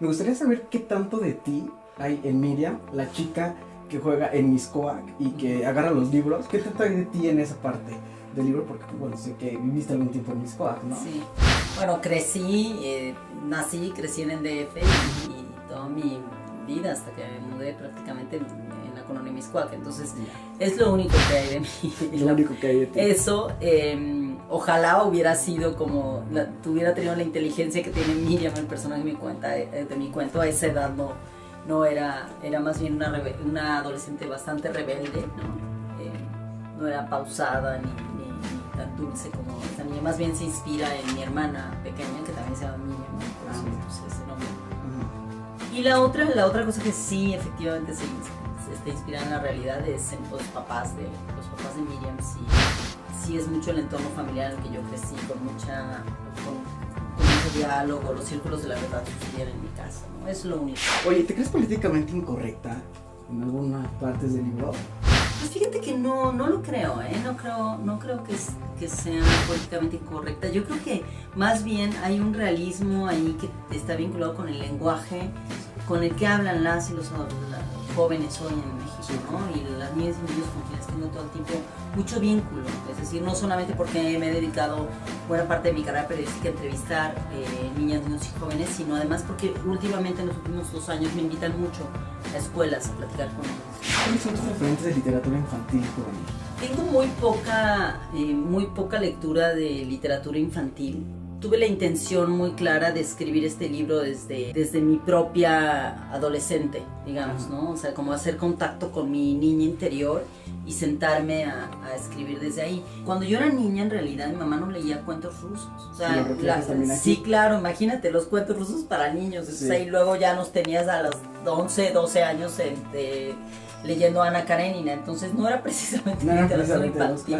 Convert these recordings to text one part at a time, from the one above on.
Me gustaría saber qué tanto de ti hay en Miriam, la chica que juega en Mixcoac y que agarra los libros. ¿Qué tanto hay de ti en esa parte del libro? Porque, bueno, sé que viviste algún tiempo en Mixcoac, ¿no? Sí. Bueno, crecí en el DF y toda mi vida hasta que me mudé prácticamente en la colonia Mixcoac. Entonces, es lo único que hay de mí. Lo único que hay de ti. Eso, ojalá hubiera sido como, tuviera tenido la inteligencia que tiene Miriam, el personaje de mi cuento. A esa edad no era más bien una adolescente bastante rebelde, ¿no? No era pausada ni tan dulce como esta niña. Más bien se inspira en mi hermana pequeña, que también se llama Miriam, ¿no? Por eso puse ese nombre. Y la otra cosa que sí efectivamente se está inspirada en la realidad es en los papás de Miriam. Sí es mucho el entorno familiar en el que yo crecí, con mucho diálogo. Los círculos de la verdad sucedían en mi casa, ¿no? Es lo único. Oye, ¿te crees políticamente incorrecta en algunas partes del libro? Pues fíjate que no lo creo, ¿eh? No creo que sea políticamente incorrecta. Yo creo que más bien hay un realismo ahí que está vinculado con el lenguaje con el que hablan las y los jóvenes hoy en México, ¿no? Y las niñas y niños con quienes tengo todo el tiempo mucho vínculo. Es decir, no solamente porque me he dedicado buena parte de mi carrera periodística a entrevistar niñas, niños y jóvenes, sino además porque últimamente en los últimos 2 años me invitan mucho a escuelas a platicar con ellos. ¿Cuáles son tus referentes de literatura infantil, juvenil? Tengo muy poca lectura de literatura infantil. Tuve la intención muy clara de escribir este libro desde mi propia adolescente, digamos, ¿no? O sea, como hacer contacto con mi niña interior y sentarme a escribir desde ahí. Cuando yo era niña, en realidad, mi mamá no leía cuentos rusos. O sea, sí, claro, imagínate, los cuentos rusos para niños. Entonces, sí. Ahí luego ya nos tenías a los 11, 12 años leyendo Ana Karenina, entonces no era precisamente literatura infantil.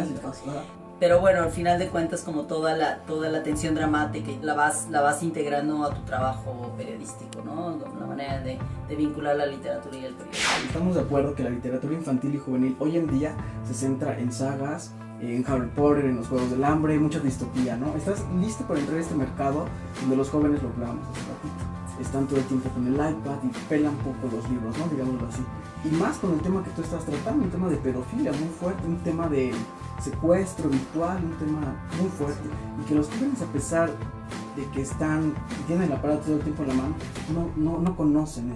Pero bueno, al final de cuentas, como toda la atención dramática, la vas integrando a tu trabajo periodístico, ¿no? La manera de vincular la literatura y el periodismo. Estamos de acuerdo que la literatura infantil y juvenil hoy en día se centra en sagas, en Harry Potter, en los Juegos del Hambre, mucha distopía, ¿no? ¿Estás listo para entrar a este mercado donde los jóvenes, lo hablábamos hace ratito, están todo el tiempo con el iPad y pelan poco los libros, ¿no? Digámoslo así. Y más con el tema que tú estás tratando, un tema de pedofilia muy fuerte, un tema de secuestro virtual, un tema muy fuerte, y que los jóvenes, a pesar de que tienen el aparato todo el tiempo en la mano, no conocen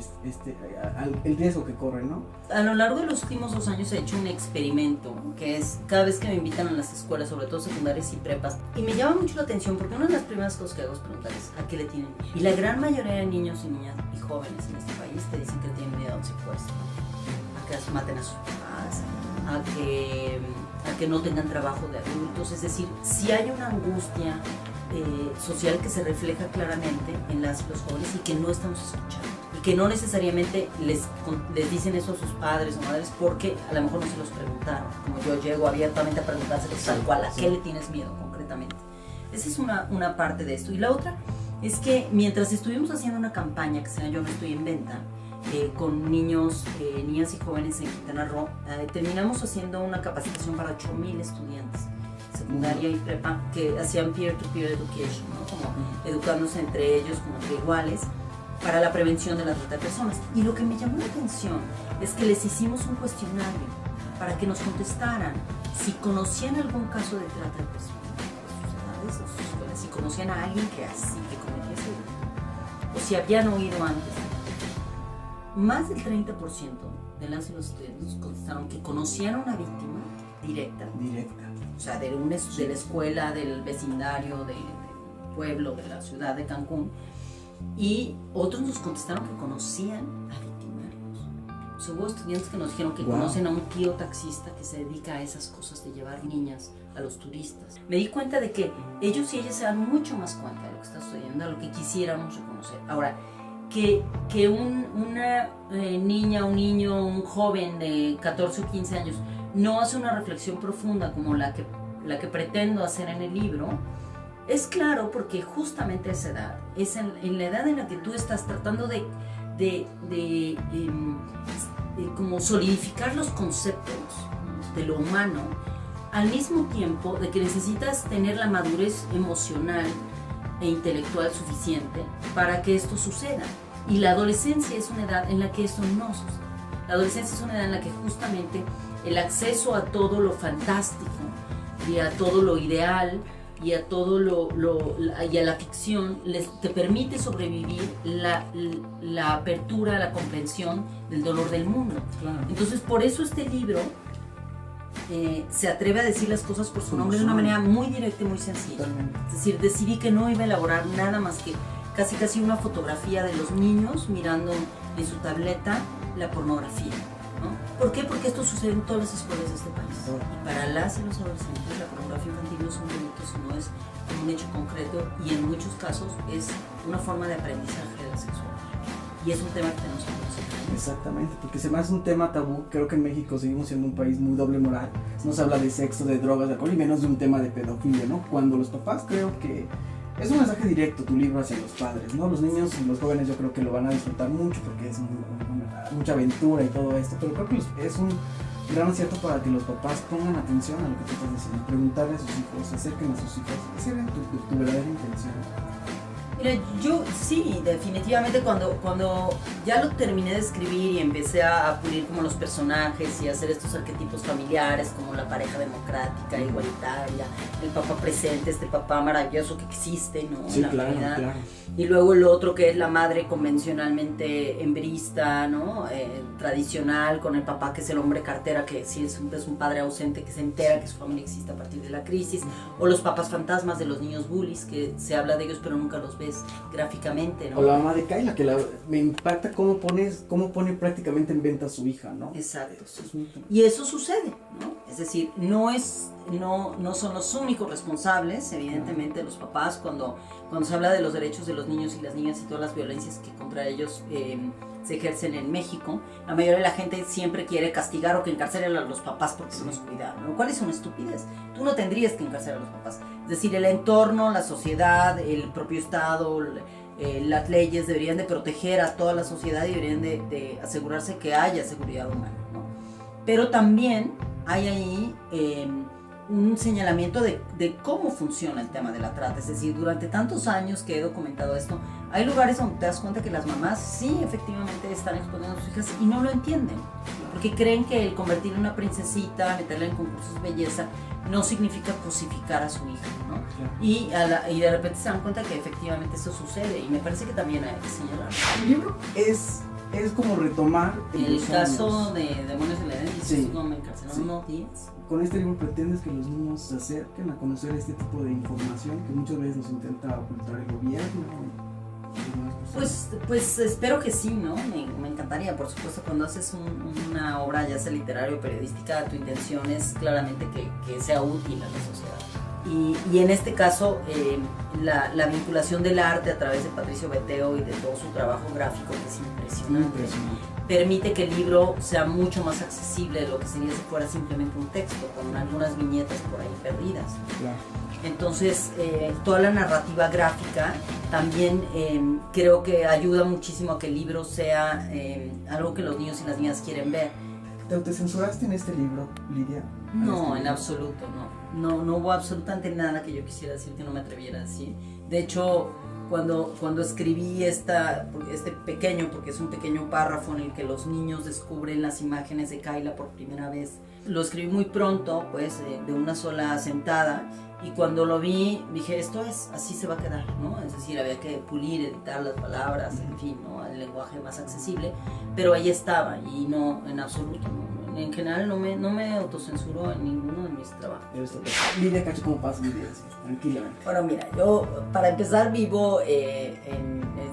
el riesgo que corren, ¿no? A lo largo de los últimos 2 años he hecho un experimento, que es cada vez que me invitan a las escuelas, sobre todo secundarias y prepas, y me llama mucho la atención porque una de las primeras cosas que hago es preguntarles a qué le tienen miedo. Y la gran mayoría de niños y niñas y jóvenes en este país te dicen que tienen miedo a un secuestro, a que maten a sus papás, a que no tengan trabajo de adultos. Es decir, si hay una angustia social que se refleja claramente en los jóvenes y que no estamos escuchando, y que no necesariamente les dicen eso a sus padres o madres porque a lo mejor no se los preguntaron, como yo llego abiertamente a preguntárselos tal cual, ¿a qué le tienes miedo concretamente? Esa es una parte de esto. Y la otra es que mientras estuvimos haciendo una campaña que se llama Yo no estoy en venta, con niños, niñas y jóvenes en Quintana Roo, terminamos haciendo una capacitación para 8,000 estudiantes, secundaria y prepa, que hacían peer-to-peer education, ¿no? Como educándose entre ellos, como entre iguales, para la prevención de la trata de personas. Y lo que me llamó la atención es que les hicimos un cuestionario para que nos contestaran si conocían algún caso de trata de personas en sus edades o sus escuelas, si conocían a alguien que cometía ese delito, o si habían oído antes. Más del 30% de las y los estudiantes contestaron que conocían a una víctima directa. O sea, de la escuela, del vecindario, del pueblo, de la ciudad de Cancún. Y otros nos contestaron que conocían a victimarios. O sea, hubo estudiantes que nos dijeron que conocen a un tío taxista que se dedica a esas cosas de llevar niñas a los turistas. Me di cuenta de que ellos y ellas se dan mucho más cuenta de lo que está sucediendo, de lo que quisiéramos reconocer. Ahora, que una niña, un niño, un joven de 14 o 15 años no hace una reflexión profunda como la que pretendo hacer en el libro, es claro, porque justamente a esa edad, es en la edad en la que tú estás tratando de como solidificar los conceptos de lo humano, al mismo tiempo de que necesitas tener la madurez emocional e intelectual suficiente para que esto suceda. Y la adolescencia es una edad en la que eso no sucede. La adolescencia es una edad en la que justamente el acceso a todo lo fantástico y a todo lo ideal y a todo y a la ficción te permite sobrevivir la apertura, la comprensión del dolor del mundo. Claro. Entonces, por eso este libro se atreve a decir las cosas por su nombre de una manera muy directa y muy sencilla. Totalmente. Es decir, decidí que no iba a elaborar nada más que casi una fotografía de los niños mirando en su tableta la pornografía, ¿no? ¿Por qué? Porque esto sucede en todas las escuelas de este país. Y para las y los adolescentes la pornografía infantil no es un delito, sino es un hecho concreto y en muchos casos es una forma de aprendizaje de la sexualidad. Y es un tema que tenemos que conocer. Exactamente, porque se me hace un tema tabú. Creo que en México seguimos siendo un país muy doble moral. No se habla de sexo, de drogas, de alcohol y menos de un tema de pedofilia, ¿no? Cuando los papás, creo que es un mensaje directo tu libro hacia los padres, ¿no? Los niños y los jóvenes yo creo que lo van a disfrutar mucho porque es mucha aventura y todo esto, pero creo que es un gran acierto para que los papás pongan atención a lo que tú estás diciendo, preguntarle a sus hijos, acerquen a sus hijos, esa era tu verdadera intención. Mira, yo sí, definitivamente cuando ya lo terminé de escribir y empecé a pulir como los personajes y a hacer estos arquetipos familiares como la pareja democrática, igualitaria, el papá presente, este papá maravilloso que existe, ¿no? Sí, en la claro, realidad. claro. Y luego el otro que es la madre convencionalmente hembrista, ¿no? Tradicional, con el papá que es el hombre cartera, que sí es un padre ausente que se entera que su familia existe a partir de la crisis, o los papás fantasmas de los niños bullies, que se habla de ellos pero nunca los ves gráficamente, ¿no? O la mamá de Kayla, que me impacta cómo pone prácticamente en venta a su hija, ¿no? Exacto. Y eso sucede, ¿no? Es decir, no son los únicos responsables, evidentemente, los papás, cuando se habla de los derechos de los niños y las niñas y todas las violencias que contra ellos se ejercen en México. La mayoría de la gente siempre quiere castigar o que encarcelen a los papás porque no los cuidaron, lo cual es una estupidez. Tú no tendrías que encarcelar a los papás. Es decir, el entorno, la sociedad, el propio Estado, las leyes deberían de proteger a toda la sociedad y deberían de asegurarse que haya seguridad humana, ¿no? Pero también hay ahí un señalamiento de cómo funciona el tema de la trata. Es decir, durante tantos años que he documentado esto, hay lugares donde te das cuenta que las mamás sí efectivamente están exponiendo a sus hijas y no lo entienden, porque creen que el convertirla en una princesita, meterla en concursos de belleza, no significa cosificar a su hija, ¿no? Y de repente se dan cuenta que efectivamente eso sucede y me parece que también hay que señalarlo. El libro es como retomar el caso de Demonios en la Edén, sí, no me encarcelaron unos días. Con este libro pretendes que los niños se acerquen a conocer este tipo de información que muchas veces nos intenta ocultar el gobierno. Pues espero que sí, ¿no? Me encantaría, por supuesto, cuando haces una obra ya sea literaria o periodística, tu intención es claramente que sea útil a la sociedad. Y en este caso, la vinculación del arte a través de Patricio Beteo y de todo su trabajo gráfico, que es impresionante, permite que el libro sea mucho más accesible de lo que sería si fuera simplemente un texto, con algunas viñetas por ahí perdidas. Claro. Entonces, toda la narrativa gráfica también creo que ayuda muchísimo a que el libro sea algo que los niños y las niñas quieren ver. ¿Te autocensuraste en este libro, Lidia? No, en absoluto, no. No hubo absolutamente nada que yo quisiera decir que no me atreviera a decir. De hecho, cuando escribí este pequeño, porque es un pequeño párrafo en el que los niños descubren las imágenes de Kayla por primera vez, lo escribí muy pronto, pues de una sola sentada, y cuando lo vi dije, así se va a quedar, ¿no? Es decir, había que pulir, editar las palabras, en fin, ¿no? El lenguaje más accesible, pero ahí estaba, y no, en absoluto, no. En general no me autocensuro en ninguno de mis trabajos. Lidia Cacho, ¿cómo pasa mi vida? Tranquilamente. Bueno, mira, yo para empezar vivo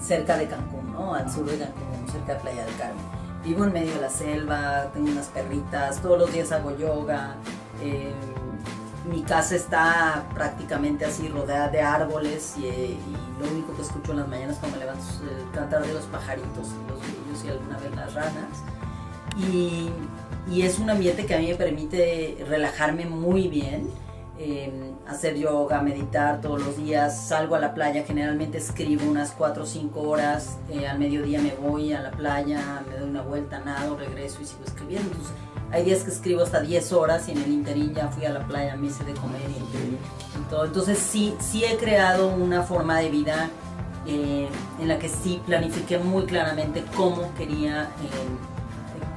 cerca de Cancún, ¿no? Al sur de Cancún, cerca de Playa del Carmen. Vivo en medio de la selva, tengo unas perritas, todos los días hago yoga. Mi casa está prácticamente así rodeada de árboles y lo único que escucho en las mañanas cuando me levanto es el cantar de los pajaritos, los grillos y alguna vez las ranas. Y es un ambiente que a mí me permite relajarme muy bien, hacer yoga, meditar todos los días. Salgo a la playa, generalmente escribo unas 4 o 5 horas, al mediodía me voy a la playa, me doy una vuelta, nado, regreso y sigo escribiendo. Entonces, hay días que escribo hasta 10 horas y en el interín ya fui a la playa, me hice de comer y todo. Entonces sí he creado una forma de vida en la que sí planifiqué muy claramente cómo quería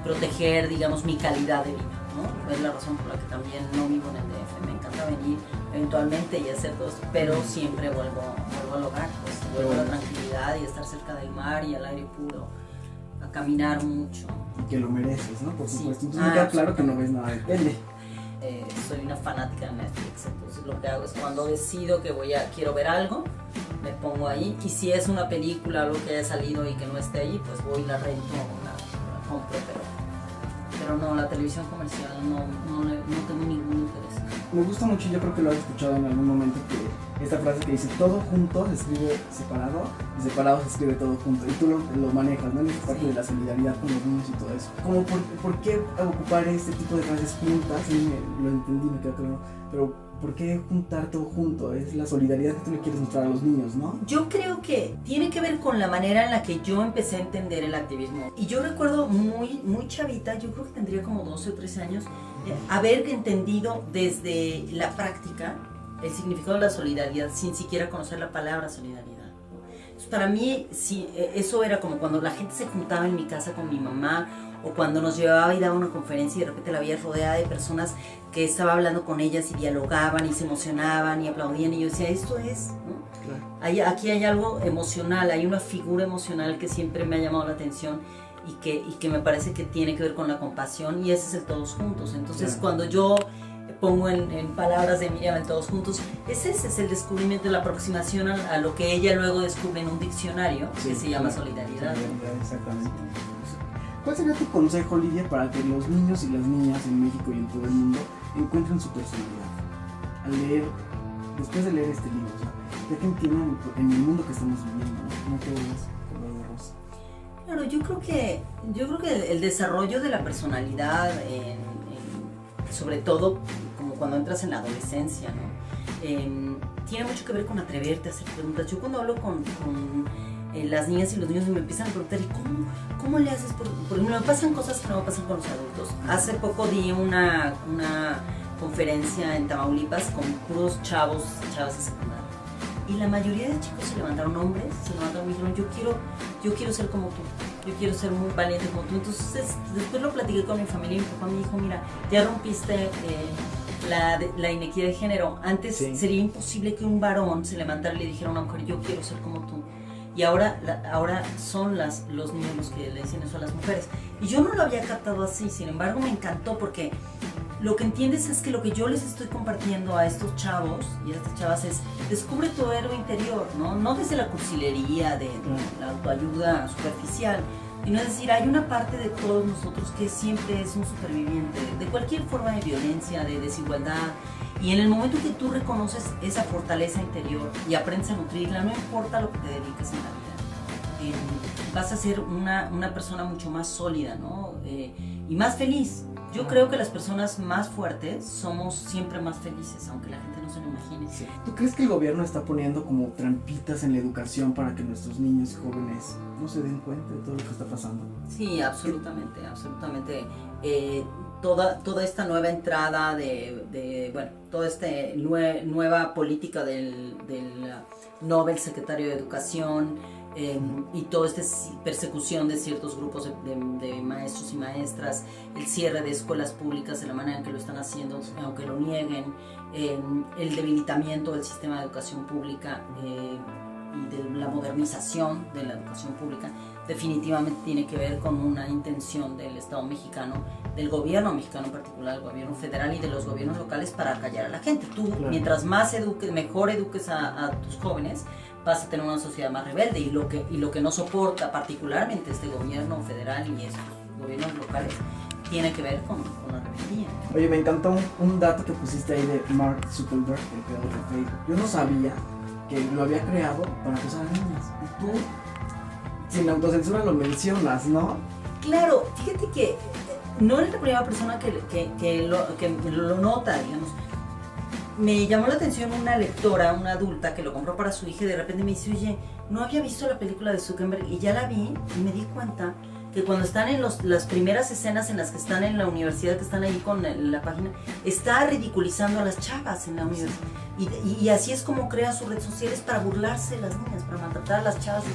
proteger, digamos, mi calidad de vida, ¿no? Es la razón por la que también no vivo en el DF. Me encanta venir eventualmente y hacer todo esto, pero siempre vuelvo al hogar, pues vuelvo a la tranquilidad y estar cerca del mar y al aire puro, a caminar mucho. Y que lo mereces, ¿no? Por supuesto. Sí. Entonces me queda claro que no ves nada de tele. Soy una fanática de Netflix, entonces lo que hago es cuando decido que quiero ver algo, me pongo ahí, y si es una película o algo que haya salido y que no esté ahí, pues voy y la rento o la compro, pero no, la televisión comercial no tengo ningún interés. Me gusta mucho, yo creo que lo has escuchado en algún momento, que esta frase que dice todo junto se escribe separado y separado se escribe todo junto, y tú lo manejas, ¿no? En esta parte de la solidaridad con los niños y todo eso. Como ¿por qué ocupar este tipo de frases juntas? Sí, lo entendí, me quedó claro, pero ¿por qué juntar todo junto? Es la solidaridad que tú le quieres mostrar a los niños, ¿no? Yo creo que tiene que ver con la manera en la que yo empecé a entender el activismo. Y yo recuerdo muy chavita, yo creo que tendría como 12 o 13 años, haber entendido desde la práctica el significado de la solidaridad sin siquiera conocer la palabra solidaridad. Entonces, para mí, sí, eso era como cuando la gente se juntaba en mi casa con mi mamá, o cuando nos llevaba y daba una conferencia y de repente la veía rodeada de personas que estaba hablando con ellas y dialogaban y se emocionaban y aplaudían, y yo decía, esto es, ¿no? Claro. Aquí hay algo emocional, hay una figura emocional que siempre me ha llamado la atención y que me parece que tiene que ver con la compasión, y ese es el todos juntos. Entonces, Claro. Cuando yo pongo en palabras de Miriam el todos juntos, ese es el descubrimiento, la aproximación a lo que ella luego descubre en un diccionario, Sí, que se llama claro. solidaridad. Exactamente. ¿Cuál sería tu consejo, Lidia, para que los niños y las niñas en México y en todo el mundo encuentren su personalidad? Al leer, después de leer este libro, o sea, ya que entiendan en el mundo que estamos viviendo, no todo es color de rosa. Claro, yo creo que el desarrollo de la personalidad, sobre todo como cuando entras en la adolescencia, ¿no? Tiene mucho que ver con atreverte a hacer preguntas. Yo cuando hablo con las niñas y los niños me empiezan a preguntar, ¿y cómo le haces? Porque me pasan cosas que no me pasan con los adultos. Hace poco di una conferencia en Tamaulipas con puros chavas de secundaria. Y la mayoría de chicos se levantaron, hombres, y me dijeron, yo quiero ser como tú, yo quiero ser muy valiente como tú. Entonces después lo platiqué con mi familia y mi papá me dijo, mira, ya rompiste la inequidad de género. Antes Sí. sería imposible que un varón se levantara y le dijera a una mujer, yo quiero ser como tú. Y ahora son los niños los que le dicen eso a las mujeres. Y yo no lo había captado así, sin embargo me encantó, porque lo que entiendes es que lo que yo les estoy compartiendo a estos chavos y a estas chavas es, descubre tu héroe interior, ¿no? No desde la cursilería, de la autoayuda superficial, sino es decir, hay una parte de todos nosotros que siempre es un superviviente de cualquier forma de violencia, de desigualdad. Y en el momento que tú reconoces esa fortaleza interior y aprendes a nutrirla, no importa lo que te dediques en la vida, vas a ser una persona mucho más sólida, ¿no? Y más feliz. Yo creo que las personas más fuertes somos siempre más felices, aunque la gente no se lo imagine. Sí. ¿Tú crees que el gobierno está poniendo como trampitas en la educación para que nuestros niños y jóvenes no se den cuenta de todo lo que está pasando? Sí, absolutamente. Toda esta nueva entrada toda esta nueva política del Nobel secretario de Educación, y toda esta persecución de ciertos grupos de maestros y maestras, el cierre de escuelas públicas de la manera en que lo están haciendo, aunque lo nieguen, el debilitamiento del sistema de educación pública y de la modernización de la educación pública, definitivamente tiene que ver con una intención del Estado mexicano, del gobierno mexicano en particular, el gobierno federal y de los gobiernos locales, para callar a la gente. Tú, Claro. mientras más mejor eduques a tus jóvenes, vas a tener una sociedad más rebelde, y lo que no soporta particularmente este gobierno federal y estos gobiernos locales tiene que ver con la rebeldía. Oye, me encantó un dato que pusiste ahí de Mark Zuckerberg, el creador de Facebook. Yo no sabía que lo había creado para acosar a niñas. Y tú, sin autocensura, lo mencionas, ¿no? Claro, fíjate que no eres la primera persona que lo nota, digamos. Me llamó la atención una lectora, una adulta, que lo compró para su hija, y de repente me dice, oye, no había visto la película de Zuckerberg, y ya la vi y me di cuenta que cuando están en las primeras escenas en las que están en la universidad, que están ahí con la página, está ridiculizando a las chavas en la universidad. Y así es como crea sus redes sociales para burlarse de las niñas, para maltratar a las chavas.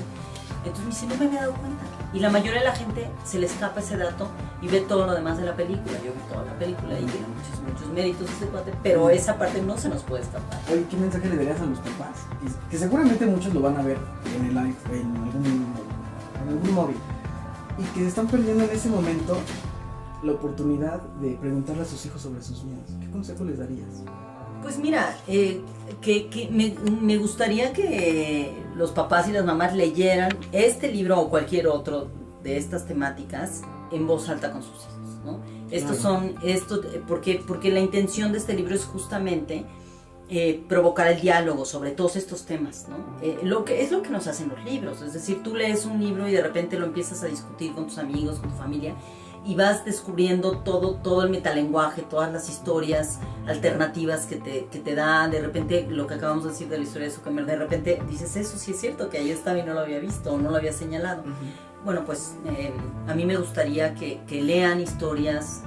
Entonces me dice, no me había dado cuenta. Y la mayoría de la gente se le escapa ese dato y ve todo lo demás de la película. Yo vi toda la película y tiene muchos méritos ese cuate, pero esa parte no se nos puede escapar. Oye, ¿qué mensaje le darías a los papás? Que seguramente muchos lo van a ver en el iPhone, en algún móvil. Y que están perdiendo en ese momento la oportunidad de preguntarle a sus hijos sobre sus miedos. ¿Qué consejo les darías? Pues mira, me gustaría que los papás y las mamás leyeran este libro o cualquier otro de estas temáticas en voz alta con sus hijos, ¿no? Porque la intención de este libro es justamente provocar el diálogo sobre todos estos temas, ¿no? Lo que nos hacen los libros, es decir, tú lees un libro y de repente lo empiezas a discutir con tus amigos, con tu familia, y vas descubriendo todo el metalenguaje, todas las historias alternativas que te da. De repente, lo que acabamos de decir de la historia de Zuckerberg, de repente dices, eso sí es cierto, que ahí estaba y no lo había visto o no lo había señalado. Bueno, pues a mí me gustaría que lean historias,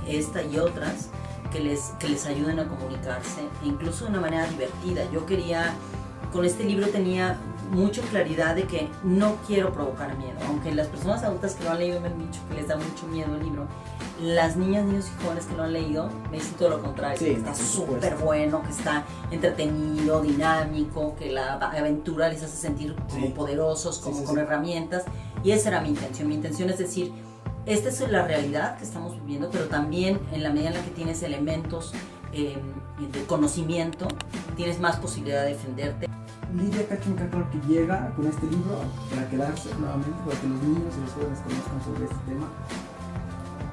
esta y otras, que les ayuden a comunicarse, e incluso de una manera divertida. Yo quería, con este libro tenía mucha claridad de que no quiero provocar miedo, aunque las personas adultas que lo han leído me han dicho que les da mucho miedo el libro. Las niñas, niños y jóvenes que lo han leído me dicen todo lo contrario, que está súper bueno, que está entretenido, dinámico, que la aventura les hace sentir como poderosos, como con herramientas, y esa era mi intención. Mi intención es decir, esta es la realidad que estamos viviendo, pero también en la medida en la que tienes elementos de conocimiento, tienes más posibilidad de defenderte. Lidia Cacho claro que llega con este libro para quedarse nuevamente, para que los niños y los jóvenes conozcan sobre este tema.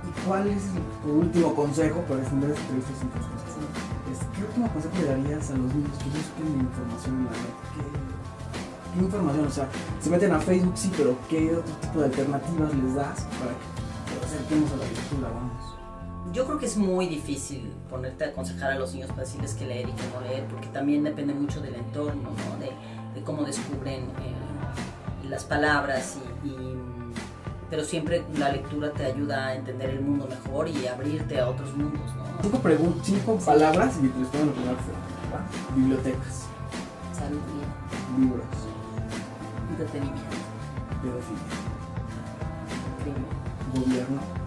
¿Y cuál es tu último consejo para extender esta entrevista sin cosas? ¿Qué último consejo le darías a los niños que busquen información en la red? ¿Qué información? O sea, se meten a Facebook, sí, pero ¿qué otro tipo de alternativas les das para que acerquemos a la lectura? Vamos. Yo creo que es muy difícil ponerte a aconsejar a los niños para decirles qué leer y qué no leer, porque también depende mucho del entorno, ¿no? de cómo descubren las palabras, pero siempre la lectura te ayuda a entender el mundo mejor y abrirte a otros mundos, ¿no? 5 palabras y te respondo lo primero que se me. Bibliotecas. Salud, Libros. entretenimiento, Pedofilia. crimen, Gobierno.